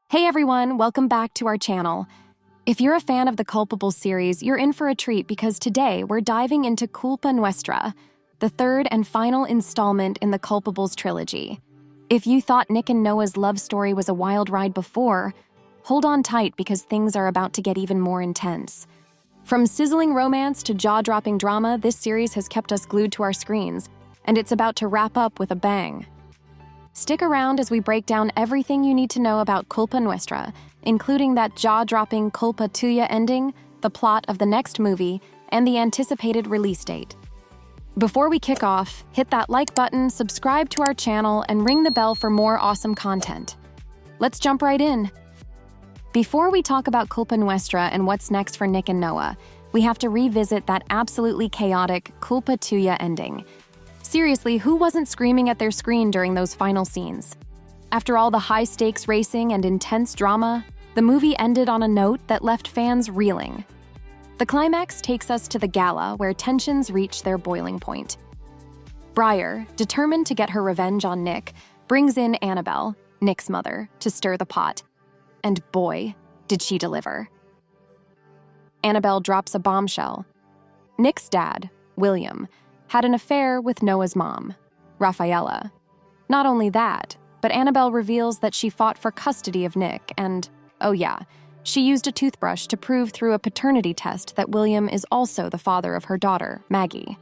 Hey everyone, welcome back to our channel. If you're a fan of the Culpables series, you're in for a treat because today we're diving into Culpa Nuestra, the third and final installment in the Culpables trilogy. If you thought Nick and Noah's love story was a wild ride before, hold on tight because things are about to get even more intense. From sizzling romance to jaw-dropping drama, this series has kept us glued to our screens, and it's about to wrap up with a bang. Stick around as we break down everything you need to know about Culpa Nuestra, including that jaw-dropping Culpa Tuya ending, the plot of the next movie, and the anticipated release date. Before we kick off, hit that like button, subscribe to our channel, and ring the bell for more awesome content. Let's jump right in. Before we talk about Culpa Nuestra and what's next for Nick and Noah, we have to revisit that absolutely chaotic Culpa Tuya ending. Seriously, who wasn't screaming at their screen during those final scenes? After all the high-stakes racing and intense drama, the movie ended on a note that left fans reeling. The climax takes us to the gala where tensions reach their boiling point. Briar, determined to get her revenge on Nick, brings in Annabelle, Nick's mother, to stir the pot. And boy, did she deliver. Annabelle drops a bombshell. Nick's dad, William, had an affair with Noah's mom, Rafaela. Not only that, but Annabelle reveals that she fought for custody of Nick and, oh yeah, she used a toothbrush to prove through a paternity test that William is also the father of her daughter, Maggie.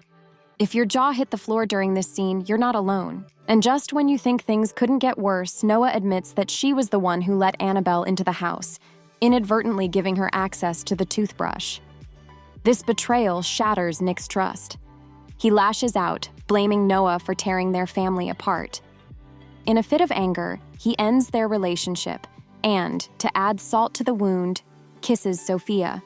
If your jaw hit the floor during this scene, you're not alone. And just when you think things couldn't get worse, Noah admits that she was the one who let Annabelle into the house, inadvertently giving her access to the toothbrush. This betrayal shatters Nick's trust. He lashes out, blaming Noah for tearing their family apart. In a fit of anger, he ends their relationship and, to add salt to the wound, kisses Sophia.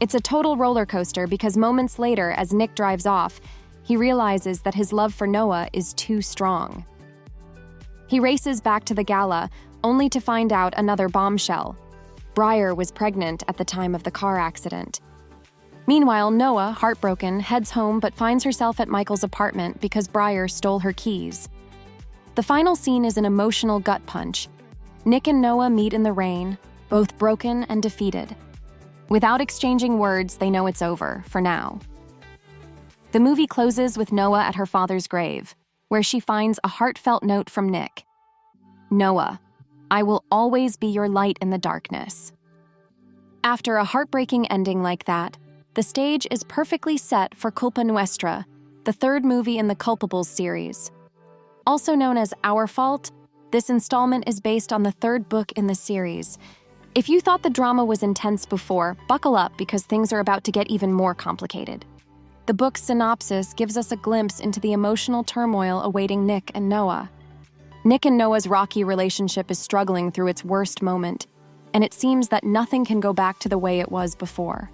It's a total roller coaster because moments later, as Nick drives off, he realizes that his love for Noah is too strong. He races back to the gala, only to find out another bombshell. Briar was pregnant at the time of the car accident. Meanwhile, Noah, heartbroken, heads home but finds herself at Michael's apartment because Briar stole her keys. The final scene is an emotional gut punch. Nick and Noah meet in the rain, both broken and defeated. Without exchanging words, they know it's over, for now. The movie closes with Noah at her father's grave, where she finds a heartfelt note from Nick. Noah, I will always be your light in the darkness. After a heartbreaking ending like that, the stage is perfectly set for Culpa Nuestra, the third movie in the Culpables series. Also known as Our Fault, this installment is based on the third book in the series. If you thought the drama was intense before, buckle up because things are about to get even more complicated. The book's synopsis gives us a glimpse into the emotional turmoil awaiting Nick and Noah. Nick and Noah's rocky relationship is struggling through its worst moment, and it seems that nothing can go back to the way it was before.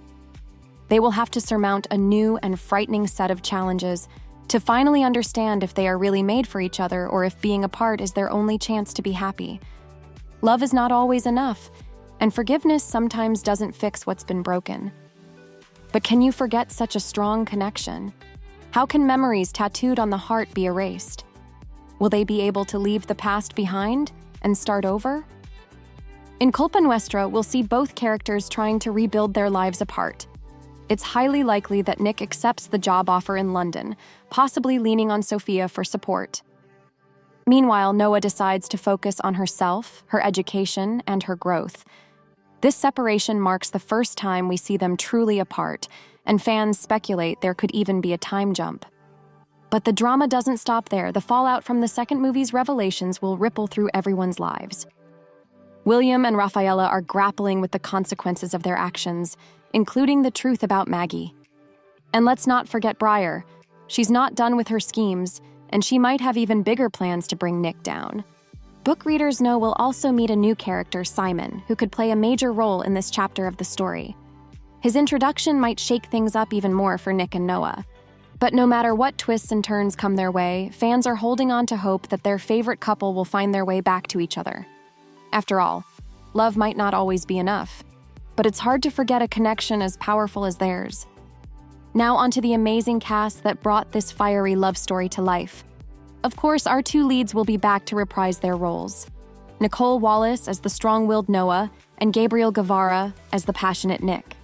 They will have to surmount a new and frightening set of challenges to finally understand if they are really made for each other or if being apart is their only chance to be happy. Love is not always enough, and forgiveness sometimes doesn't fix what's been broken. But can you forget such a strong connection? How can memories tattooed on the heart be erased? Will they be able to leave the past behind and start over? In Culpa Nuestra, we'll see both characters trying to rebuild their lives apart. It's highly likely that Nick accepts the job offer in London, possibly leaning on Sophia for support. Meanwhile, Noah decides to focus on herself, her education, and her growth. This separation marks the first time we see them truly apart, and fans speculate there could even be a time jump. But the drama doesn't stop there. The fallout from the second movie's revelations will ripple through everyone's lives. William and Rafaela are grappling with the consequences of their actions, including the truth about Maggie. And let's not forget Briar. She's not done with her schemes, and she might have even bigger plans to bring Nick down. Book readers know we'll also meet a new character, Simon, who could play a major role in this chapter of the story. His introduction might shake things up even more for Nick and Noah. But no matter what twists and turns come their way, fans are holding on to hope that their favorite couple will find their way back to each other. After all, love might not always be enough, but it's hard to forget a connection as powerful as theirs. Now onto the amazing cast that brought this fiery love story to life. Of course, our two leads will be back to reprise their roles. Nicole Wallace as the strong-willed Noah, and Gabriel Guevara as the passionate Nick.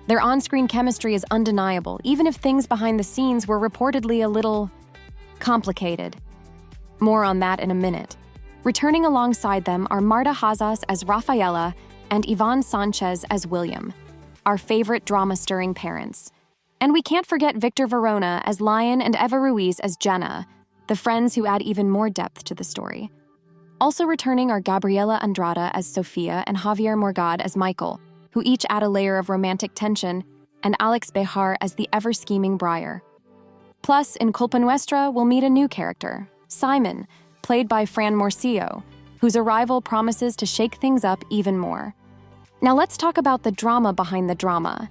Their on-screen chemistry is undeniable, even if things behind the scenes were reportedly a little complicated. More on that in a minute. Returning alongside them are Marta Hazas as Rafaela and Ivan Sanchez as William, our favorite drama-stirring parents. And we can't forget Victor Verona as Lion and Eva Ruiz as Jenna, the friends who add even more depth to the story. Also returning are Gabriela Andrada as Sofia and Javier Morgade as Michael, who each add a layer of romantic tension, and Alex Bejar as the ever-scheming Briar. Plus, in Culpa Nuestra, we'll meet a new character, Simon, played by Fran Morcillo, whose arrival promises to shake things up even more. Now let's talk about the drama behind the drama.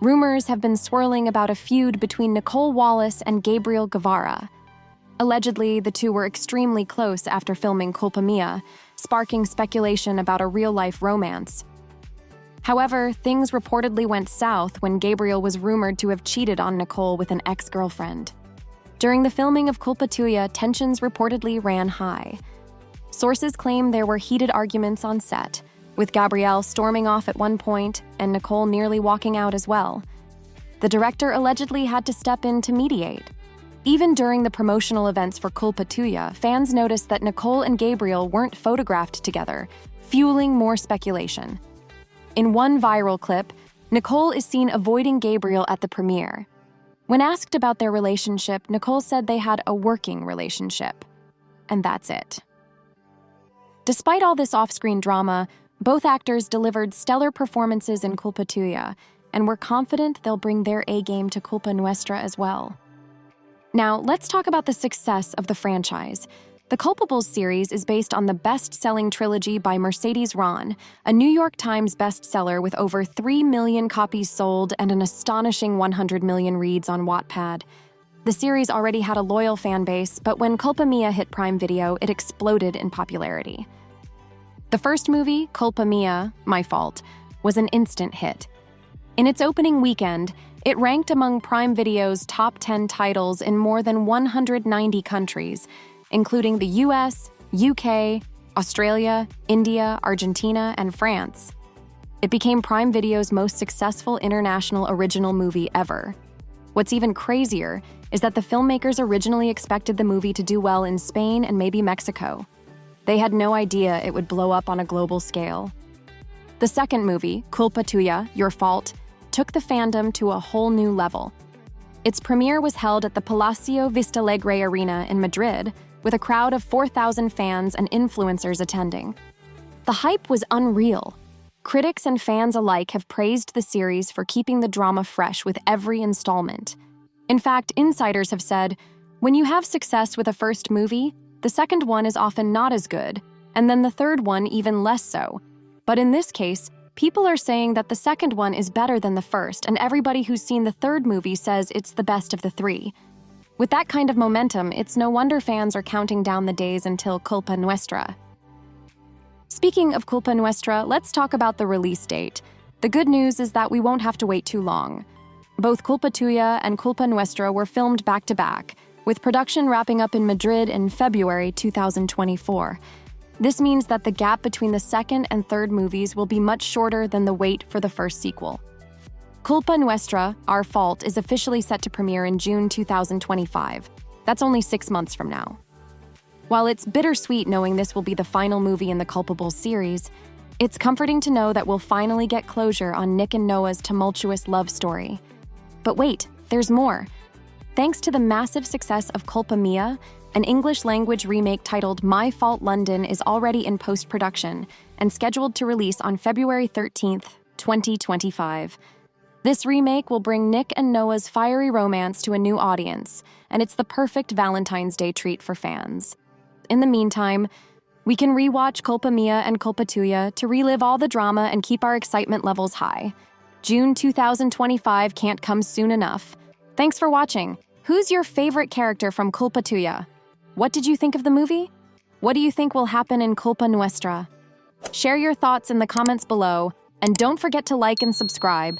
Rumors have been swirling about a feud between Nicole Wallace and Gabriel Guevara. Allegedly, the two were extremely close after filming Culpa Mia, sparking speculation about a real-life romance. However, things reportedly went south when Gabriel was rumored to have cheated on Nicole with an ex-girlfriend. During the filming of Culpa Tuya, tensions reportedly ran high. Sources claim there were heated arguments on set, with Gabriel storming off at one point and Nicole nearly walking out as well. The director allegedly had to step in to mediate. Even during the promotional events for Culpa Tuya, fans noticed that Nicole and Gabriel weren't photographed together, fueling more speculation. In one viral clip, Nicole is seen avoiding Gabriel at the premiere. When asked about their relationship, Nicole said they had a working relationship. And that's it. Despite all this off-screen drama, both actors delivered stellar performances in Culpa Tuya, and we're confident they'll bring their A-game to Culpa Nuestra as well. Now, let's talk about the success of the franchise. The Culpables series is based on the best-selling trilogy by Mercedes Ron, a New York Times bestseller with over 3 million copies sold and an astonishing 100 million reads on Wattpad. The series already had a loyal fan base, but when Culpa Mia hit Prime Video, it exploded in popularity. The first movie, Culpa Mia, My Fault, was an instant hit. In its opening weekend, it ranked among Prime Video's top 10 titles in more than 190 countries, including the US, UK, Australia, India, Argentina, and France. It became Prime Video's most successful international original movie ever. What's even crazier is that the filmmakers originally expected the movie to do well in Spain and maybe Mexico. They had no idea it would blow up on a global scale. The second movie, Culpa Tuya, Your Fault, took the fandom to a whole new level. Its premiere was held at the Palacio Vistalegre Arena in Madrid, with a crowd of 4,000 fans and influencers attending. The hype was unreal. Critics and fans alike have praised the series for keeping the drama fresh with every installment. In fact, insiders have said, when you have success with a first movie, the second one is often not as good, and then the third one even less so. But in this case, people are saying that the second one is better than the first, and everybody who's seen the third movie says it's the best of the three. With that kind of momentum, it's no wonder fans are counting down the days until Culpa Nuestra. Speaking of Culpa Nuestra, let's talk about the release date. The good news is that we won't have to wait too long. Both Culpa Tuya and Culpa Nuestra were filmed back-to-back, with production wrapping up in Madrid in February 2024. This means that the gap between the second and third movies will be much shorter than the wait for the first sequel. Culpa Nuestra, Our Fault, is officially set to premiere in June 2025. That's only 6 months from now. While it's bittersweet knowing this will be the final movie in the Culpables series, it's comforting to know that we'll finally get closure on Nick and Noah's tumultuous love story. But wait, there's more. Thanks to the massive success of Culpa Mia, an English-language remake titled My Fault London is already in post-production and scheduled to release on February 13th, 2025. This remake will bring Nick and Noah's fiery romance to a new audience, and it's the perfect Valentine's Day treat for fans. In the meantime, we can rewatch Culpa Mia and Culpa Tuya to relive all the drama and keep our excitement levels high. June 2025 can't come soon enough. Thanks for watching. Who's your favorite character from Culpa Tuya? What did you think of the movie? What do you think will happen in Culpa Nuestra? Share your thoughts in the comments below, and don't forget to like and subscribe.